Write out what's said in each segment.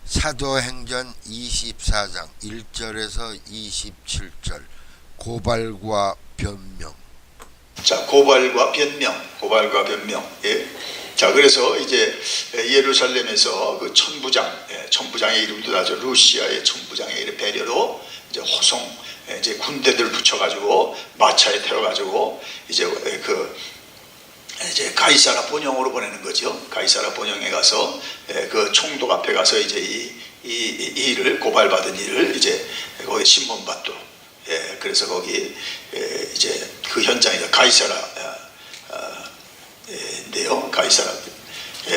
사도행전 24장 1절에서 27절 고발과 변명. 자, 고발과 변명. 예. 자, 그래서 이제 예루살렘에서 그 천부장, 천부장의 이름도 나죠. 루시아의 천부장의 이름 배려로 이제 호송, 이제 군대들을 붙여가지고 마차에 태워가지고 이제 가이사라 본영으로 보내는 거죠. 가이사라 본영에 가서 그 총독 앞에 가서 이제 이 일을 고발받은 일을 이제 거기 신문받도록. 그래서 거기 이제 그 현장에 가이사라인데요. 가이사라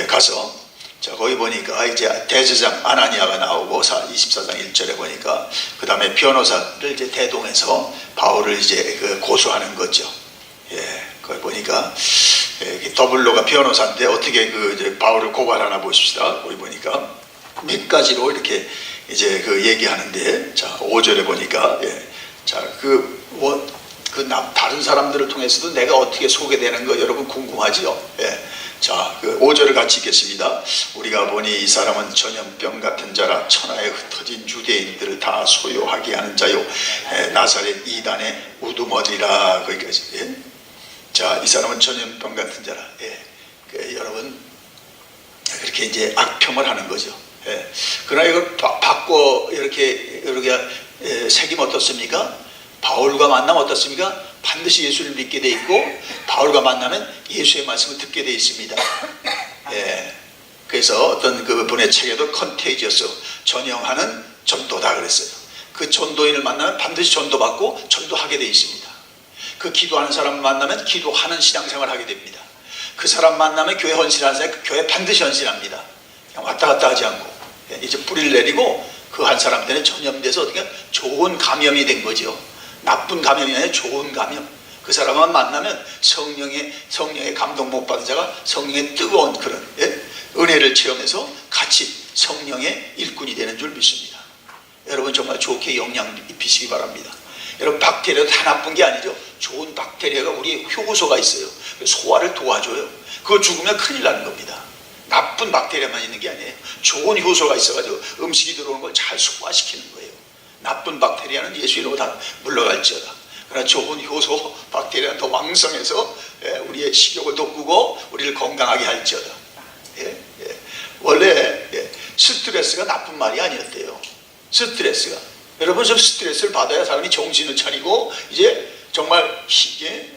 가서 자 거기 보니까 이제 대제사장 아나니아가 나오고 24장 1절에 보니까 그 다음에 변호사를 이제 대동해서 바울을 이제 고소하는 거죠. 거기 보니까 더블로가 변호사인데 어떻게 이제 바울을 고발하나 보십시다. 거기 보니까 몇 가지로 이렇게 이제 얘기하는데 자 5절에 보니까 다른 사람들을 통해서도 내가 어떻게 소개되는 거 여러분 궁금하지요? 자, 5절을 같이 읽겠습니다. 우리가 보니 이 사람은 전염병 같은 자라 천하에 흩어진 유대인들을 다 소요하게 하는 자요. 나사렛 이단의 우두머리라. 거기까지. 자, 이 사람은 전염병 같은 자라. 여러분, 그렇게 이제 악평을 하는 거죠. 그러나 이걸 바꿔 이렇게 새기면 어떻습니까? 바울과 만나면 어떻습니까? 반드시 예수를 믿게 돼 있고 바울과 만나면 예수의 말씀을 듣게 돼 있습니다. 그래서 어떤 그분의 책에도 컨테이지어스 전형하는 전도다 그랬어요. 그 전도인을 만나면 반드시 전도받고 전도하게 돼 있습니다. 그 기도하는 사람 만나면 기도하는 신앙생활을 하게 됩니다. 그 사람 만나면 교회 헌신하는 사람 교회 반드시 헌신합니다. 그냥 왔다 갔다 하지 않고 이제 뿌리를 내리고 그 한 사람들은 전염돼서 어떻게 좋은 감염이 된 거죠. 나쁜 감염이 아니라 좋은 감염. 그 사람만 만나면 성령의 감동 못 받은 자가 성령의 뜨거운 그런 은혜를 체험해서 같이 성령의 일꾼이 되는 줄 믿습니다. 여러분 정말 좋게 영향 입히시기 바랍니다. 여러분 박테리아도 다 나쁜 게 아니죠. 좋은 박테리아가 우리의 효소가 있어요. 소화를 도와줘요. 그거 죽으면 큰일 나는 겁니다. 나쁜 박테리아만 있는 게 아니에요. 좋은 효소가 있어가지고 음식이 들어오는 걸 잘 소화시키는 거예요. 나쁜 박테리아는 예수 이름으로 다 물러갈지어다. 그러나 좋은 효소 박테리아는 더 왕성해서 우리의 식욕을 돋구고 우리를 건강하게 할지어다. 원래 스트레스가 나쁜 말이 아니었대요. 스트레스가. 여러분 좀 스트레스를 받아야 사람이 정신을 차리고 이제 정말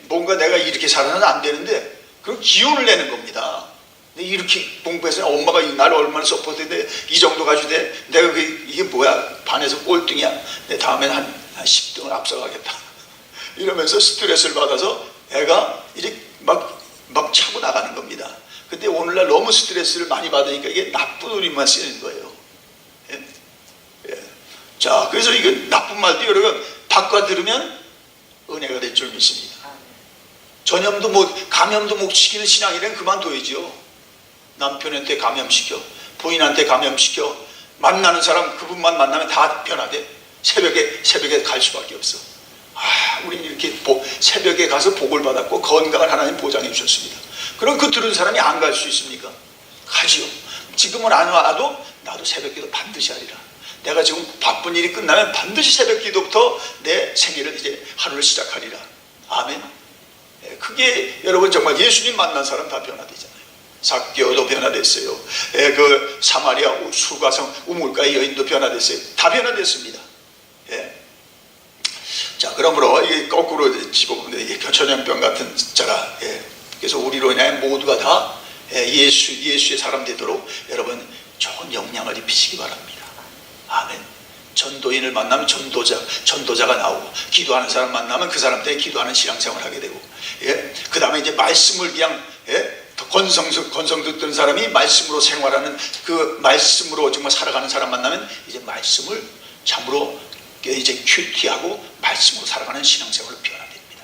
뭔가 내가 이렇게 살아는 안 되는데 그런 기운을 내는 겁니다. 이렇게 공부해서 엄마가 나를 얼마나 서포트했는데 이 정도 가지고 돼. 내가 이게 뭐야 반에서 꼴등이야. 내 다음엔 한 10등을 앞서가겠다. 이러면서 스트레스를 받아서 애가 이제 막 차고 나가는 겁니다. 근데 오늘날 너무 스트레스를 많이 받으니까 이게 나쁜 우리만 쓰는 거예요. 자, 그래서 이거 나쁜 말도 여러분 바꿔 들으면 은혜가 될 줄 믿습니다. 감염도 못 시키는 신앙이란 그만둬야죠. 남편한테 감염시켜, 부인한테 감염시켜, 만나는 사람 그분만 만나면 다 변화돼. 새벽에 갈 수밖에 없어. 우리는 이렇게 새벽에 가서 복을 받았고 건강을 하나님 보장해 주셨습니다. 그럼 그 들은 사람이 안 갈 수 있습니까? 가지요. 지금은 안 와도 나도 새벽기도 반드시 하리라. 내가 지금 바쁜 일이 끝나면 반드시 새벽기도부터 내 생일을 이제 하루를 시작하리라. 아멘. 그게 여러분 정말 예수님 만난 사람 다 변화되잖아요. 삭개오도 변화됐어요. 그 사마리아 수가성 우물가의 여인도 변화됐어요. 다 변화됐습니다. 자, 그러므로 이게 거꾸로 집어보면 이게 전염병 같은 자라. 그래서 우리로 인해 모두가 다 예수의 사람 되도록 여러분 좋은 영향을 입히시기 바랍니다. 아멘. 전도인을 만나면 전도자가 나오고 기도하는 사람 만나면 그 사람들이 기도하는 신앙생활을 하게 되고 그 다음에 이제 말씀을 그냥 건성 듣는 사람이 말씀으로 생활하는 그 말씀으로 정말 살아가는 사람 만나면 이제 말씀을 참으로 이제 큐티하고 말씀으로 살아가는 신앙생활로 변화됩니다.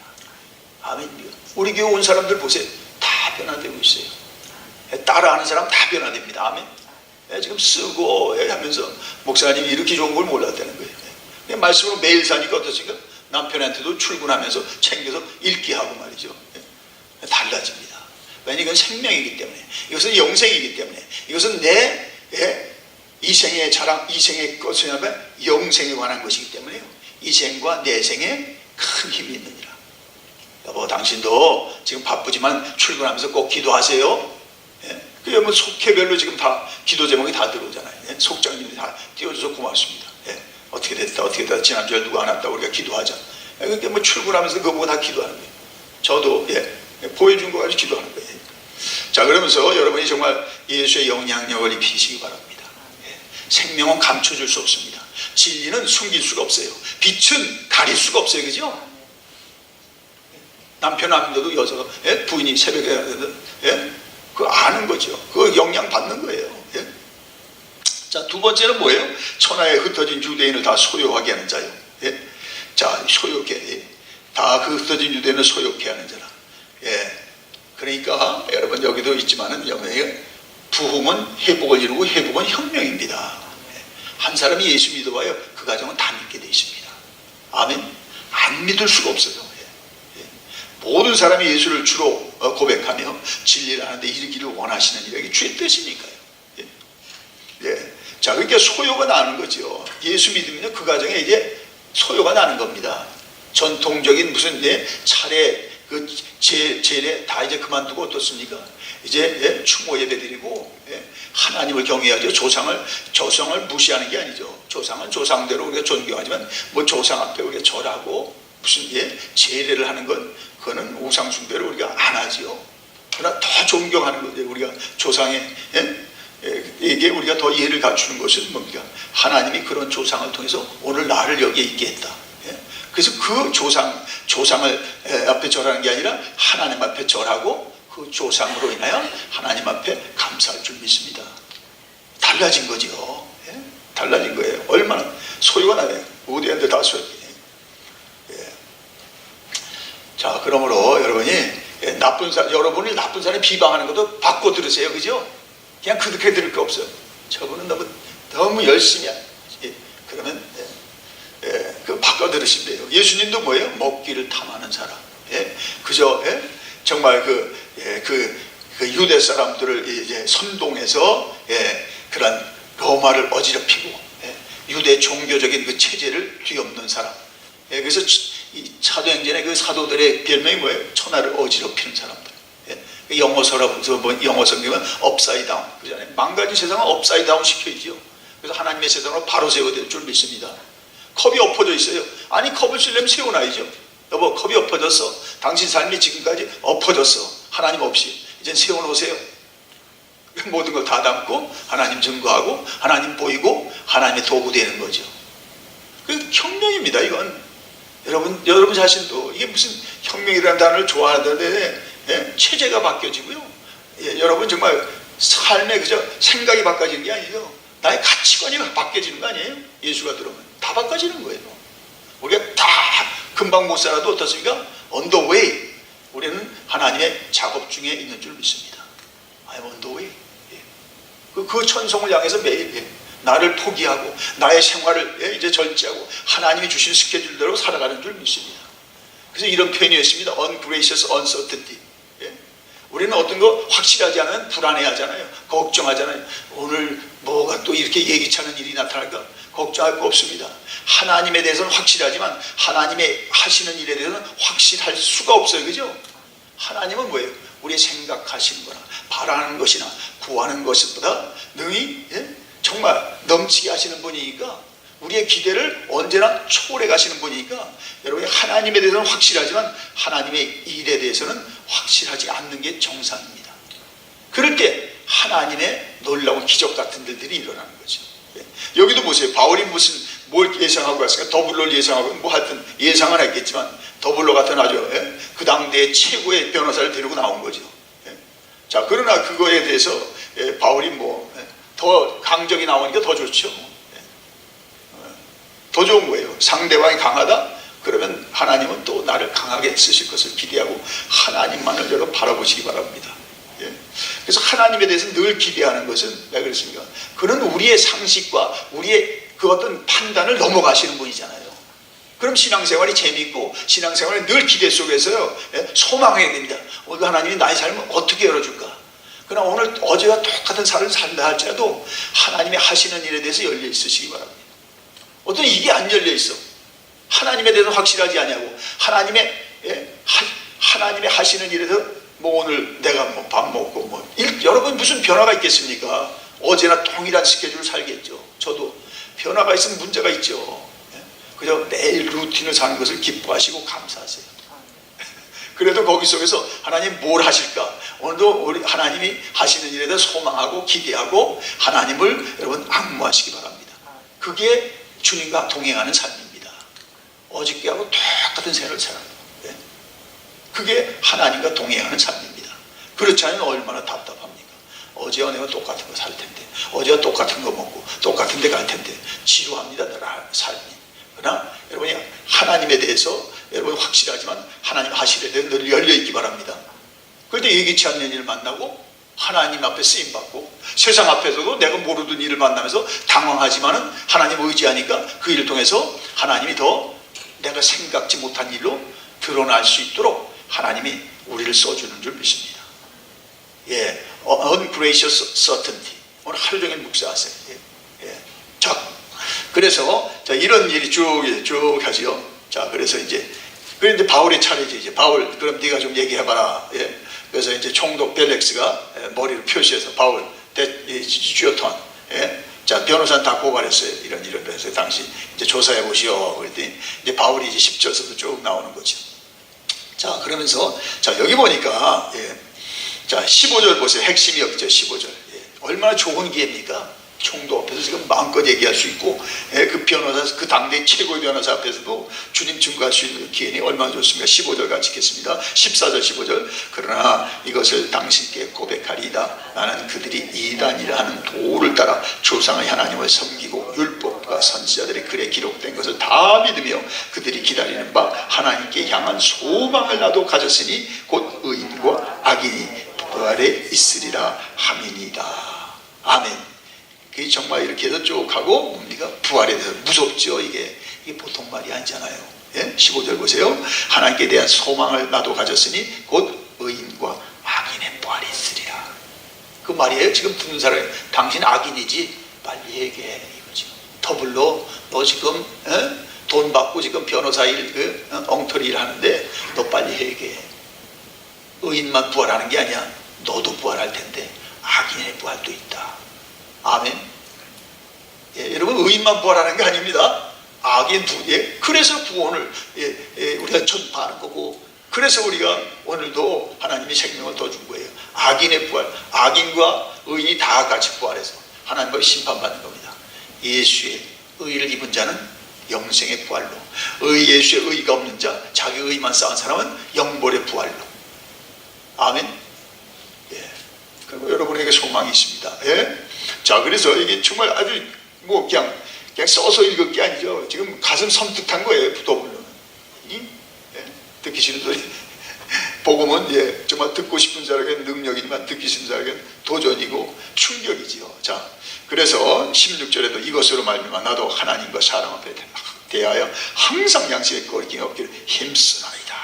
아멘. 우리 교회 온 사람들 보세요. 다 변화되고 있어요. 따라하는 사람 다 변화됩니다. 아멘. 지금 쓰고 하면서 목사님이 이렇게 좋은 걸 몰랐다는 거예요. 그냥 말씀으로 매일 사니까 어떻습니까? 남편한테도 출근하면서 챙겨서 읽게 하고 말이죠. 달라집니다. 왜냐하면 이건 생명이기 때문에, 이것은 영생이기 때문에, 이것은 내 이 생의 자랑, 이 생의 것을 하면 영생에 관한 것이기 때문에요. 이 생과 내 생에 큰 힘이 있느니라. 여보, 당신도 지금 바쁘지만 출근하면서 꼭 기도하세요. 예? 그 속회별로 지금 다 기도 제목이 다 들어오잖아요. 예? 속장님이 다 띄워줘서 고맙습니다. 예? 어떻게 됐다. 지난주에 누가 안 왔다고 우리가 기도하자. 예? 그러니까 뭐 출근하면서 그거 보고 다 기도하는 거예요. 저도 보여준 거 가지고 기도하는 거예요. 자, 그러면서 여러분이 정말 예수의 영향력을 입히시기 바랍니다. 예? 생명은 감춰줄 수 없습니다. 진리는 숨길 수가 없어요. 빛은 가릴 수가 없어요. 그죠? 남편 안 믿어도 여자가, 부인이 새벽에 그거 아는 거죠. 그거 영향 받는 거예요. 예? 자, 두 번째는 뭐예요? 천하에 흩어진 유대인을 다 소유하게 하는 자요. 예? 자, 소유케, 다 그 흩어진 유대인을 소유케 하는 자라. 예. 그러니까 여러분 여기도 있지만은 부흥은 회복을 이루고 회복은 혁명입니다. 예. 한 사람이 예수 믿어봐요. 그 가정은 다 믿게 돼 있습니다. 아멘. 안 믿을 수가 없어요. 모든 사람이 예수를 주로 고백하며 진리를 하는데 이르기를 원하시는 이게 주의 뜻이니까요. 예. 예. 자, 그러니까 소요가 나는 거죠. 예수 믿으면 그 가정에 이제 소요가 나는 겁니다. 전통적인 무슨 차례 그 제례 다 이제 그만두고 어떻습니까? 이제 추모 예배 드리고 하나님을 경외하죠. 조상을 무시하는 게 아니죠. 조상은 조상대로 우리가 존경하지만 뭐 조상 앞에 우리가 절하고 무슨 제례를 하는 건 그거는 우상 숭배를 우리가 안 하지요. 그러나 더 존경하는 거죠. 우리가 조상의 이게 우리가 더 예를 갖추는 것은 뭡니까? 하나님이 그런 조상을 통해서 오늘 나를 여기에 있게 했다. 그래서 그 조상을 앞에 절하는 게 아니라 하나님 앞에 절하고 그 조상으로 인하여 하나님 앞에 감사할 줄 믿습니다. 달라진 거죠. 달라진 거예요. 얼마나 소유가 나요. 어디한테 다 소유. 자, 그러므로 여러분이 여러분을 나쁜 사람이 비방하는 것도 바꿔 들으세요. 그죠? 그냥 그렇게 들을 거 없어요. 저분은 너무 열심히 그러면 그 바꿔 들으시면 돼요. 예수님도 뭐예요? 먹기를 탐하는 사람. 그저 정말 그 유대 사람들을 이제 선동해서 그런 로마를 어지럽히고 유대 종교적인 그 체제를 뒤엎는 사람. 그래서 이 사도행전의 그 사도들의 별명이 뭐예요? 천하를 어지럽히는 사람들. 영어 성경은 업사이드 다운. 그잖아요. 망가진 세상은 업사이드 다운 시켜야죠. 그래서 하나님의 세상으로 바로 세워질 줄 믿습니다. 컵이 엎어져 있어요. 아니, 컵을 쓰려면 세워놔야죠. 여보, 컵이 엎어졌어. 당신 삶이 지금까지 엎어졌어. 하나님 없이. 이젠 세워놓으세요. 모든 걸 다 담고 하나님 증거하고 하나님 보이고 하나님의 도구 되는 거죠. 그 혁명입니다. 이건 여러분 자신도 이게 무슨 혁명이라는 단어를 좋아하는데 체제가 바뀌어지고요. 여러분 정말 삶의 그저 생각이 바뀌어지는 게 아니죠. 나의 가치관이 바뀌어지는 거 아니에요? 예수가 들어오면 다 바꿔지는 거예요. 우리가 다 금방 못 살아도 어떻습니까? On the way. 우리는 하나님의 작업 중에 있는 줄 믿습니다. I'm on the way. 그 천성을 향해서 매일 나를 포기하고 나의 생활을 이제 절제하고 하나님이 주신 스케줄대로 살아가는 줄 믿습니다. 그래서 이런 표현이 있습니다. Ungracious uncertainty. 우리는 어떤 거 확실하지 않으면 불안해하잖아요. 걱정하잖아요. 오늘 뭐가 또 이렇게 예기치 않은 일이 나타날까? 걱정할 거 없습니다. 하나님에 대해서는 확실하지만 하나님의 하시는 일에 대해서는 확실할 수가 없어요. 그죠? 하나님은 뭐예요? 우리의 생각하시는 거나 바라는 것이나 구하는 것보다 능히 정말 넘치게 하시는 분이니까 우리의 기대를 언제나 초월해 가시는 분이니까 여러분이 하나님에 대해서는 확실하지만 하나님의 일에 대해서는 확실하지 않는 게 정상입니다. 그럴 때 하나님의 놀라운 기적 같은 일들이 일어나는 거죠. 여기도 보세요. 바울이 뭘 예상하고 갔을까? 더블로를 예상하고 뭐 하여튼 예상은 했겠지만 더블로 같은 아주 그 당대의 최고의 변호사를 데리고 나온 거죠. 자, 그러나 그거에 대해서 바울이 더 강적이 나오니까 더 좋죠. 더 좋은 거예요. 상대방이 강하다? 그러면 하나님은 또 나를 강하게 쓰실 것을 기대하고 하나님만을 여러분 바라보시기 바랍니다. 그래서 하나님에 대해서 늘 기대하는 것은 왜 그렇습니까? 그는 우리의 상식과 우리의 그 어떤 판단을 넘어가시는 분이잖아요. 그럼 신앙생활이 재미있고 신앙생활이 늘 기대 속에서요 소망해야 됩니다. 오늘 하나님이 나의 삶을 어떻게 열어줄까? 그러나 오늘 어제와 똑같은 삶을 산다 할지라도 하나님이 하시는 일에 대해서 열려 있으시기 바랍니다. 어떤 이게 안 열려 있어. 하나님에 대해서 확실하지 않냐고. 하나님의 하시는 일에서 뭐 오늘 내가 뭐 밥 먹고 여러분 무슨 변화가 있겠습니까? 어제나 동일한 스케줄을 살겠죠. 저도 변화가 있으면 문제가 있죠. 그저 매일 루틴을 사는 것을 기뻐하시고 감사하세요. 그래도 거기 속에서 하나님 뭘 하실까? 오늘도 우리 하나님이 하시는 일에 대해 소망하고 기대하고 하나님을 여러분 악무하시기 바랍니다. 그게 주님과 동행하는 삶입니다. 어저께하고 똑같은 생활을 살아요. 그게 하나님과 동행하는 삶입니다. 그렇지 않으면 얼마나 답답합니까? 어제와 내가 똑같은 거 살 텐데, 어제와 똑같은 거 먹고 똑같은 데 갈 텐데 지루합니다. 삶이. 그러나 여러분이 하나님에 대해서 여러분 확실하지만 하나님 하시는 데 늘 열려있기 바랍니다. 그런데 예기치 않는 일을 만나고 하나님 앞에 쓰임받고 세상 앞에서도 내가 모르던 일을 만나면서 당황하지만은 하나님 의지하니까 그 일을 통해서 하나님이 더 내가 생각지 못한 일로 드러날 수 있도록 하나님이 우리를 써주는 줄 믿습니다. ungracious certainty. 오늘 하루 종일 묵상하세요. 자, 그래서 자, 이런 일이 쭉 하지요. 자, 그래서 이제 바울의 차례지. 이제 바울, 그럼 네가 좀 얘기해봐라. 그래서 이제 총독 벨렉스가 머리를 표시해서 바울, 쥐어턴. 자, 변호사는 다 고발했어요. 이런 그래서 당시 이제 조사해 보시오. 그랬더니 이제 바울이 이제 10절서도 쭉 나오는 거죠. 자, 그러면서 자, 여기 보니까 자, 15절 보세요. 핵심이 없죠. 15절. 얼마나 좋은 기회입니까? 총독 앞에서 지금 마음껏 얘기할 수 있고, 그 변호사, 그 당대 최고의 변호사 앞에서도 주님 증거할 수 있는 기회니 얼마나 좋습니까? 15절 같이 읽겠습니다. 14절 15절. 그러나 이것을 당신께 고백하리이다. 나는 그들이 이단이라 하는 도를 따라 조상의 하나님을 섬기고 율법과 선지자들의 글에 기록된 것을 다 믿으며 그들이 기다리는 바 하나님께 향한 소망을 나도 가졌으니 곧 의인과 악인이 부활에 있으리라 함이니이다. 아멘. 그게 정말 이렇게 해서 쭉 하고 뭡니까? 부활에 대해서 무섭죠. 이게 보통 말이 아니잖아요. 15절 보세요. 하나님께 대한 소망을 나도 가졌으니 곧 의인과 악인의 부활이 있으리라. 그 말이에요. 지금 듣는 사람이 당신 악인이지 빨리 얘기해 이거죠. 더불로 너 지금 돈 받고 지금 변호사 일 엉터리 일 하는데 너 빨리 얘기해. 의인만 부활하는 게 아니야. 너도 부활할 텐데 악인의 부활도 있다. 아멘. 여러분 의인만 부활하는 게 아닙니다. 악인 그래서 구원을 우리가 전파하는 거고, 그래서 우리가 오늘도 하나님이 생명을 더 준 거예요. 악인의 부활, 악인과 의인이 다 같이 부활해서 하나님과 심판받는 겁니다. 예수의 의를 입은 자는 영생의 부활로, 예수의 의가 없는 자, 자기 의만 쌓은 사람은 영벌의 부활로. 아멘. 그리고 여러분에게 소망이 있습니다. 자, 그래서 이게 정말 아주 뭐 그냥 써서 읽을 게 아니죠. 지금 가슴 섬뜩한 거예요. 더불로는. 듣기 싫은 소리. 복음은 정말 듣고 싶은 사람에게는 능력이지만 듣기 싫은 사람에게는 도전이고 충격이지요. 자, 그래서 16절에도 이것으로 말미암아 나도 하나님과 사람 앞에 대하여 항상 양심의 거리낌이 없기를 힘쓰나이다.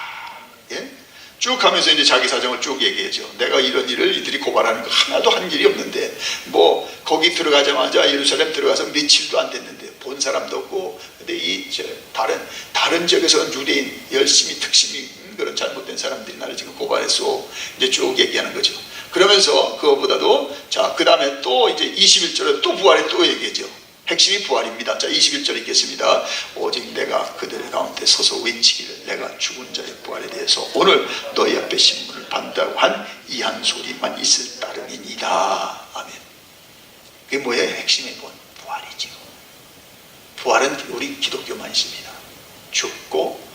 쭉 하면서 이제 자기 사정을 쭉 얘기하죠. 내가 이런 일을 이들이 고발하는 거 하나도 한 일이 없는데, 뭐 거기 들어가자마자 예루살렘 들어가서 며칠도 안 됐는데 본 사람도 없고, 근데 다른 지역에서는 유대인 열심히 특심이 그런 잘못된 사람들이 나를 지금 고발했어. 이제 쭉 얘기하는 거죠. 그러면서 그것보다도 자, 그 다음에 또 이제 21절에 또 부활에 또 얘기하죠. 핵심이 부활입니다. 자, 21절 읽겠습니다. 오직 내가 그들 가운데 서서 외치기를 내가 죽은 자의 부활에 대해서 오늘 너희 앞에 신문을 받는다고 한 이 한 소리만 있을 따름이니이다. 아멘. 그게 뭐예요? 핵심이 부활이죠. 부활은 우리 기독교만 있습니다. 죽고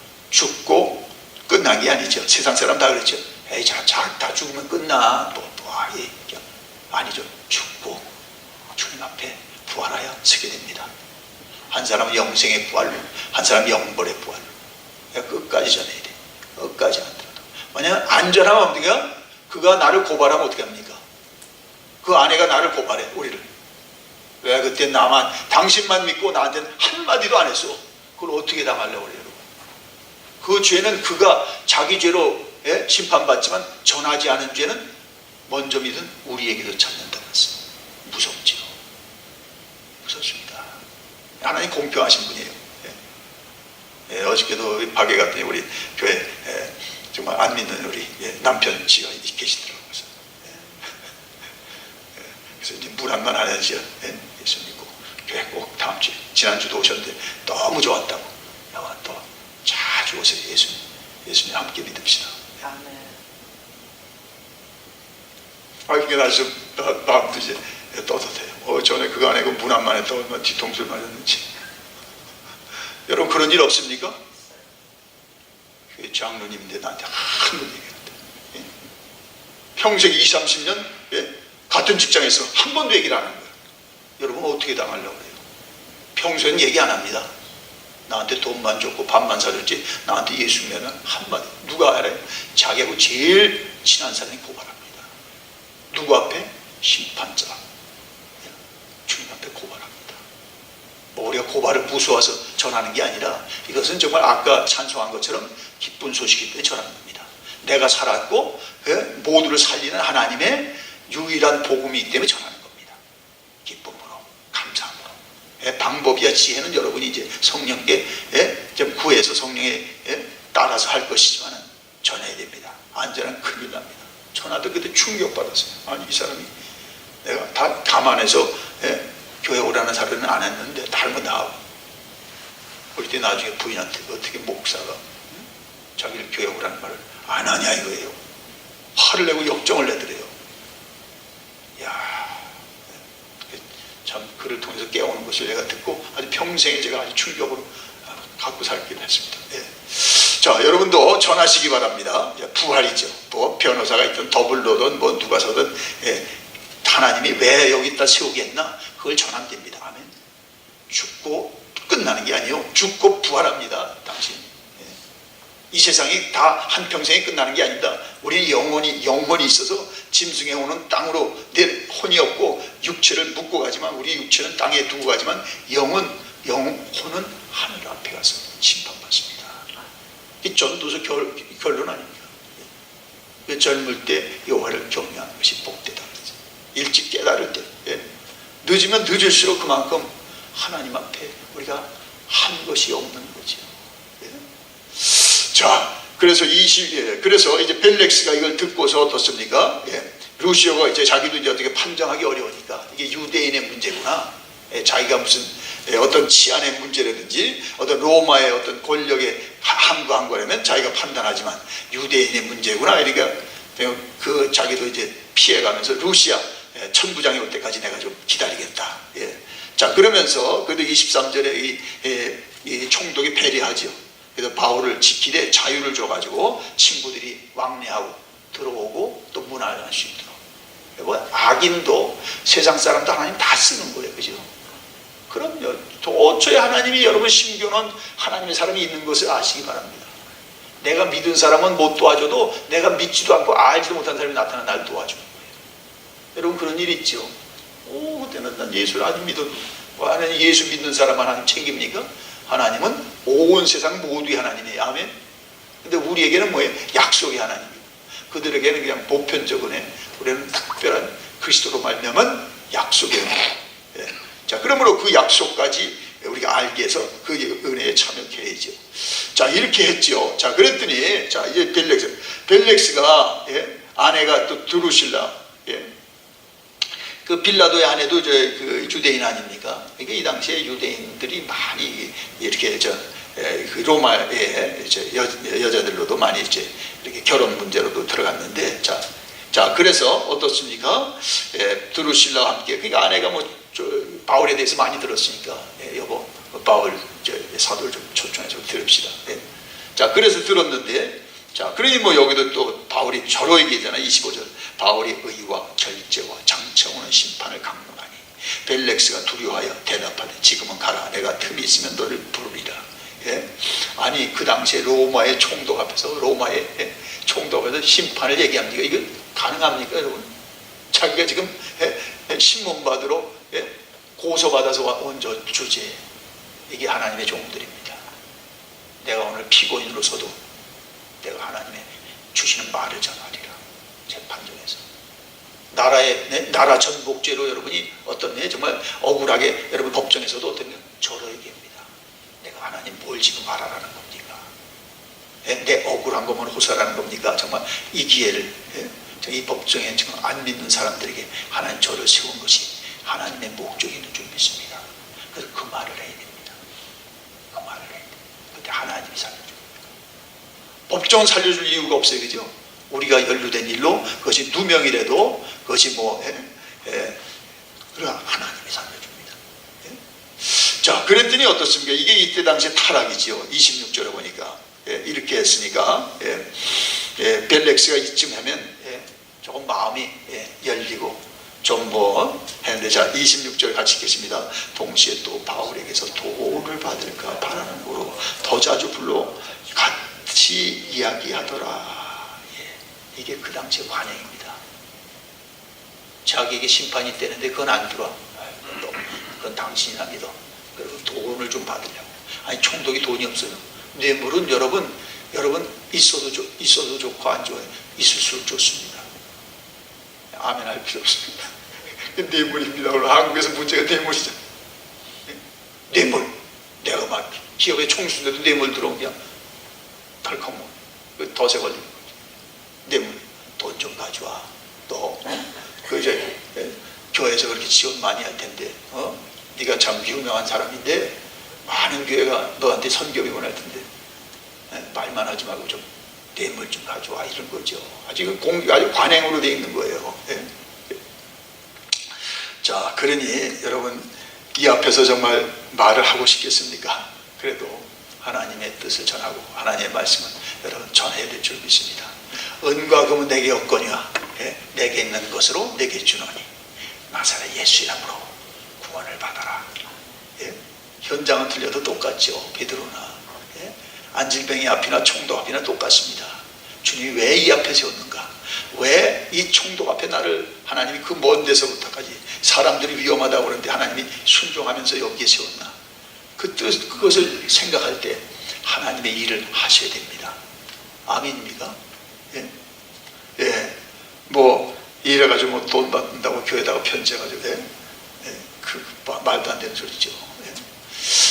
끝난 게 아니죠. 세상 사람 다 그랬죠. 에이, 다 죽으면 끝나. 부활이 아니죠. 죽고 주님 앞에 부활하여 서게 됩니다. 한 사람은 영생의 부활로, 한 사람은 영벌의 부활로. 끝까지 전해야 돼. 끝까지 안 들어도. 만약 안전하면 어떻게? 그가 나를 고발하면 어떻게 합니까? 그 아내가 나를 고발해, 우리를. 왜 그때 당신만 믿고 나한테는 한마디도 안 했어. 그걸 어떻게 당하려고 그래요? 그 죄는 그가 자기 죄로 심판받지만 전하지 않은 죄는 먼저 믿은 우리에게도 찾는다고 했어요. 무섭지요. 무섭습니다. 하나님 공평하신 분이에요. 어저께도 박에 갔더니 우리 교회 정말 안 믿는 우리 남편 씨가 계시더라고요. 그래서 이제 물 한 번 안 하지요. 예수 믿고 교회 꼭 다음 주에, 지난주도 오셨는데 너무 좋았다고. 야, 또 자주 오세요. 예수님 함께 믿읍시다. 아멘. 그게 나서 마음도 이제 떳떳해요. 전에 그거 안 하고 문 안만 했다 얼마나 뒤통수를 맞았는지. 여러분 그런 일 없습니까? 장로님인데 나한테 한 번 얘기하는데 평생 20, 30년 같은 직장에서 한 번도 얘기를 안 하는 거예요. 여러분 어떻게 당하려고 그래요? 평소엔 얘기 안 합니다. 나한테 돈만 줬고 밥만 사줬지 나한테 예수 믿으면 한마디. 누가 알아요? 자기하고 제일 친한 사람이 고발합니다. 누구 앞에? 심판자. 주님 앞에 고발합니다. 뭐 우리가 고발을 무서워서 전하는 게 아니라 이것은 정말 아까 찬송한 것처럼 기쁜 소식이기 때문에 전하는 겁니다. 내가 살았고 모두를 살리는 하나님의 유일한 복음이기 때문에 전하는 겁니다. 기쁨으로, 감사함으로. 방법이야 지혜는 여러분이 이제 성령께 좀 구해서 성령에 따라서 할 것이지만 전해야 됩니다. 안 전하면 큰일 납니다. 전하도 그때 충격받았어요. 아니 이 사람이 내가 다 감안해서 교회 오라는 사람은 안 했는데 다른 거 나하고 그럴 때 나중에 부인한테 어떻게 목사가 자기를 교회 오라는 말을 안 하냐 이거예요. 화를 내고 역정을 내더래요. 이야, 참 그를 통해서 깨우는 것을 내가 듣고 아주 평생에 제가 아주 충격으로 갖고 살기로 했습니다. 자, 여러분도 전하시기 바랍니다. 부활이죠. 뭐 변호사가 있든 더블로든 뭐 누가 서든 하나님이 왜 여기다 세우겠나 그걸 전하면 됩니다. 아멘. 죽고 끝나는 게 아니에요. 죽고 부활합니다. 당신. 이 세상이 다 한평생에 끝나는 게 아닙니다. 우리는 영혼이 있어서 짐승에 오는 땅으로 내 혼이 없고 육체를 묻고 가지만 우리 육체는 땅에 두고 가지만 혼은 하늘 앞에 가서 심판받습니다. 이 전도서 결론 아닙니까? 젊을 때 여호와를 경외하는 것이 복되다. 일찍 깨달을 때 늦으면 늦을수록 그만큼 하나님 앞에 우리가 한 것이 없는 거죠. 자, 그래서 그래서 이제 벨렉스가 이걸 듣고서 어떻습니까? 루시오가 이제 자기도 이제 어떻게 판정하기 어려우니까 이게 유대인의 문제구나. 자기가 무슨 어떤 치안의 문제라든지 어떤 로마의 어떤 권력에 항거한 거라면 자기가 판단하지만 유대인의 문제구나. 그러니까 그 자기도 이제 피해가면서 루시아 천부장이 올 때까지 내가 좀 기다리겠다. 자, 그러면서 그래도 23절에 이 총독이 배려하죠. 그래서 바울을 지키되 자유를 줘가지고 친구들이 왕래하고 들어오고 또 문화를 할 수 있도록. 뭐 악인도 세상 사람도 하나님 다 쓰는 거예요. 그죠? 그럼요. 어쩌에 하나님이 여러분 심겨놓은 하나님의 사람이 있는 것을 아시기 바랍니다. 내가 믿은 사람은 못 도와줘도 내가 믿지도 않고 알지도 못한 사람이 나타나 날 도와주는 거예요. 여러분 그런 일 있죠? 그때는 난 예수를 아주 믿었는데 하나님 예수 믿는 사람 하나님 챙깁니까? 하나님은 온 세상 모두의 하나님이에요. 아멘. 근데 우리에게는 뭐예요? 약속의 하나님이에요. 그들에게는 그냥 보편적으로 우리는 특별한 그리스도로 말미암은 약속의 은혜. 자, 그러므로 그 약속까지 우리가 알게 해서 그 은혜에 참여해야죠. 자, 이렇게 했죠. 자, 그랬더니 자, 이제 벨렉스가 아내가 또 드루실라, 그 빌라도의 아내도 그 유대인 아닙니까? 그러니까 이 당시에 유대인들이 많이 이렇게 그 로마의 여자들로도 많이 이렇게 결혼 문제로도 들어갔는데, 자 그래서 어떻습니까? 드루실라와 함께, 그러니까 아내가 뭐 바울에 대해서 많이 들었으니까 여보 바울 사도를 좀 초청해서 들읍시다. 자, 그래서 들었는데, 자, 그러니 뭐 여기도 또 바울이 저로 얘기하잖아. 25절. 바울이 의와 결제와 장차오는 심판을 강론하니 벨렉스가 두려워하여 대답하되 지금은 가라. 내가 틈이 있으면 너를 부르리라. 아니 그 당시에 로마의 총독 앞에서 심판을 얘기합니까? 이거 가능합니까, 여러분? 자기가 지금 신문 받으러 고소받아서 온 저 주제, 이게 하나님의 종들입니다. 내가 오늘 피고인으로서도 내가 하나님의 주시는 말을 전하리라. 재판정에서 나라 전복죄로 여러분이 어떤 정말 억울하게 여러분 법정에서도 어떤 저러 얘기합니다. 내가 하나님 뭘 지금 말하라는 겁니까? 내 억울한 것만 호소하라는 겁니까? 정말 이 기회를 이 법정에 지금 안 믿는 사람들에게 하나님 저를 세운 것이 하나님의 목적이 있는 줄 믿습니다. 그래서 그 말을 해야 됩니다. 그 말을 해야 됩니다. 그때 하나님이 살려줍니다. 법정은 살려줄 이유가 없어요. 그죠? 우리가 연루된 일로 그것이 누명이라도 그것이 그러나 하나님이 살려줍니다. 자, 그랬더니 어떻습니까? 이게 이때 당시에 타락이지요. 26절에 보니까 이렇게 했으니까 벨렉스가 이쯤 하면 조금 마음이 열리고 좀 했는데, 자 26절 같이 읽겠습니다. 동시에 또 바울에게서 도를 받을까 바라는 거로 더 자주 불러 같이 이야기하더라. 이게 그 당시의 관행입니다. 자기에게 심판이 있다는데 그건 안 들어와. 그건 당신이나 믿어. 그리고 돈을 좀 받으려고. 아니 총독이 돈이 없어요. 뇌물은 여러분 있어도 좋고 안 좋아요. 있을수록 좋습니다. 아멘 할 필요 없습니다. 뇌물입니다. 오늘 한국에서 문제가 뇌물이잖아요. 뇌물. 내가 막 기업에 총수인데도 뇌물 들어오면 그냥 덜컥 덫에 걸리는 거죠. 뇌물. 돈 좀 가져와. 너 이제 교회에서 그렇게 지원 많이 할 텐데 네가 참 유명한 사람인데 많은 교회가 너한테 선교비 보낼 텐데 말만 하지 말고 좀 뇌물 좀 가져와 이런 거죠. 아주 관행으로 되어 있는 거예요. 자, 그러니 여러분 이 앞에서 정말 말을 하고 싶겠습니까? 그래도 하나님의 뜻을 전하고 하나님의 말씀은 여러분 전해야 될 줄 믿습니다. 은과 금은 내게 없거니와 내게 있는 것으로 내게 주노니 나사렛 예수 이름으로 구원을 받아라. 현장은 틀려도 똑같죠. 베드로나 안질뱅이 앞이나 총독 앞이나 똑같습니다. 주님이 왜 이 앞에 세웠는가? 왜 이 총독 앞에 나를 하나님이 그 먼 데서부터까지 사람들이 위험하다고 그러는데 하나님이 순종하면서 여기에 세웠나? 그것을 생각할 때 하나님의 일을 하셔야 됩니다. 아멘입니까? 이래가지고 돈 받는다고 교회에다가 편지해가지고 말도 안 되는 소리죠.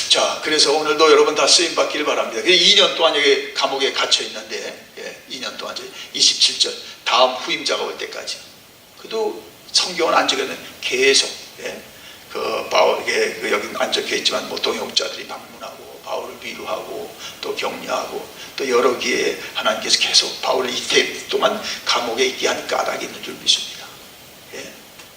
자, 그래서 오늘도 여러분 다 쓰임 받기를 바랍니다. 2년 동안 여기 감옥에 갇혀 있는데 2년 동안 27절 다음 후임자가 올 때까지. 그래도 성경은 안 적혀는 계속 바울에게 여기 안 적혀 있지만 동역자들이 방문하고 바울을 위로하고 또 격려하고 또 여러 기회에 하나님께서 계속 바울을 이때 동안 감옥에 있게 한 까닭이 있는 줄 믿습니다.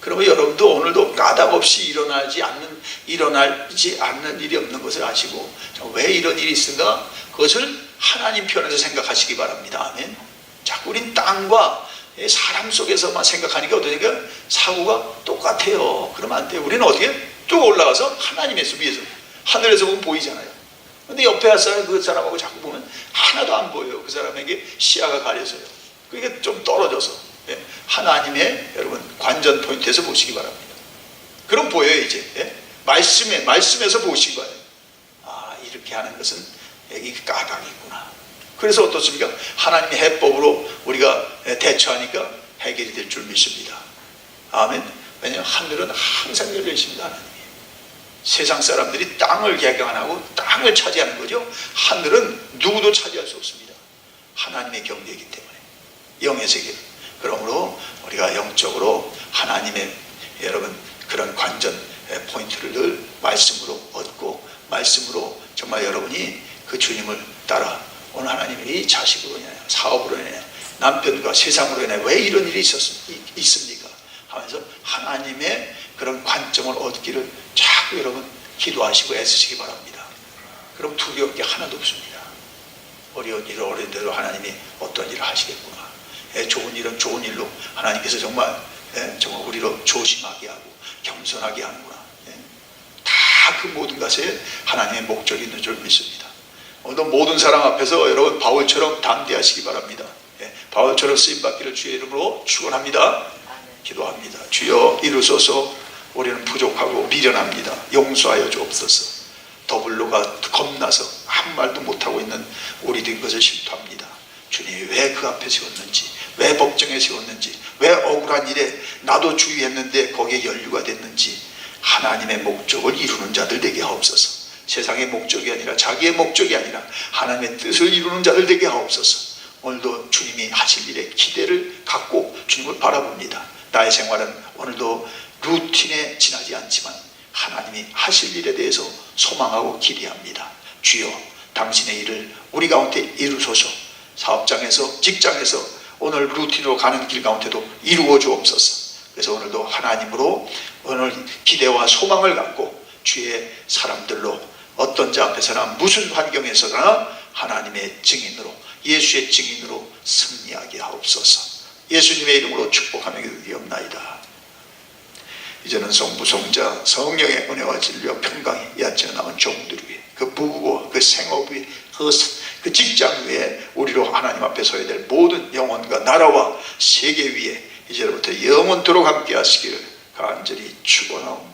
그러면 여러분도 오늘도 까닭 없이 일어나지 않는 일이 없는 것을 아시고 왜 이런 일이 있는가? 그것을 하나님 편에서 생각하시기 바랍니다. 아멘. 자꾸 우린 땅과 사람 속에서만 생각하니까 어떠니까 사고가 똑같아요. 그러면 안 돼요. 우리는 어떻게 쭉 올라가서 하나님에서 위에서 하늘에서 보면 보이잖아요. 근데 옆에 할 사람 그 사람하고 자꾸 보면 하나도 안 보여요. 그 사람에게 시야가 가려서요. 그러니까 좀 떨어져서 하나님의 여러분 관전 포인트에서 보시기 바랍니다. 그럼 보여요. 이제 말씀에서 보신 거예요. 아, 이렇게 하는 것은 여기 까닭이 있구나. 그래서 어떻습니까? 하나님의 해법으로 우리가 대처하니까 해결이 될 줄 믿습니다. 아멘. 왜냐하면 하늘은 항상 열려 있습니다. 하나님이. 세상 사람들이 땅을 개경하고 땅을 차지하는 거죠. 하늘은 누구도 차지할 수 없습니다. 하나님의 경계이기 때문에. 영의 세계. 그러므로 우리가 영적으로 하나님의 여러분 그런 관전 포인트를 늘 말씀으로 얻고 말씀으로 정말 여러분이 그 주님을 따라 오늘 하나님이 이 자식으로 인해 사업으로 인해 남편과 세상으로 인해 왜 이런 일이 있습니까? 하면서 하나님의 그런 관점을 얻기를 자꾸 여러분 기도하시고 애쓰시기 바랍니다. 그럼 두려울 게 하나도 없습니다. 어려운 일을 어려운 대로 하나님이 어떤 일을 하시겠구나. 좋은 일은 좋은 일로 하나님께서 정말 우리로 조심하게 하고 겸손하게 하는구나. 다 그 모든 것에 하나님의 목적이 있는 줄 믿습니다. 오늘 모든 사람 앞에서 여러분 바울처럼 담대하시기 바랍니다. 바울처럼 쓰임받기를 주의 이름으로 축원합니다. 기도합니다. 주여 이루소서. 우리는 부족하고 미련합니다. 용서하여 주옵소서. 더블로가 겁나서 아무 말도 못하고 있는 우리들인 것을 실토합니다. 주님이 왜 그 앞에 세웠는지 왜 법정에 세웠는지, 왜 억울한 일에 나도 주의했는데 거기에 연루가 됐는지 하나님의 목적을 이루는 자들 되게 하옵소서. 세상의 목적이 아니라, 자기의 목적이 아니라 하나님의 뜻을 이루는 자들 되게 하옵소서. 오늘도 주님이 하실 일에 기대를 갖고 주님을 바라봅니다. 나의 생활은 오늘도 루틴에 지나지 않지만 하나님이 하실 일에 대해서 소망하고 기대합니다. 주여, 당신의 일을 우리 가운데 이루소서. 사업장에서, 직장에서, 오늘 루틴으로 가는 길 가운데도 이루어 주옵소서. 그래서 오늘도 하나님으로 오늘 기대와 소망을 갖고 주의 사람들로 어떤 자 앞에서나 무슨 환경에서나 하나님의 증인으로, 예수의 증인으로 승리하게 하옵소서. 예수님의 이름으로 축복하며 기도드리옵나이다. 이제는 성부성자 성령의 은혜와 진리와 평강이 얕지 남은 종들 위에, 그 부부와 그 생업 위에, 그 직장 위에, 우리로 하나님 앞에 서야 될 모든 영혼과 나라와 세계 위에 이제부터 영원토록 함께 하시기를 간절히 축원하옵니다.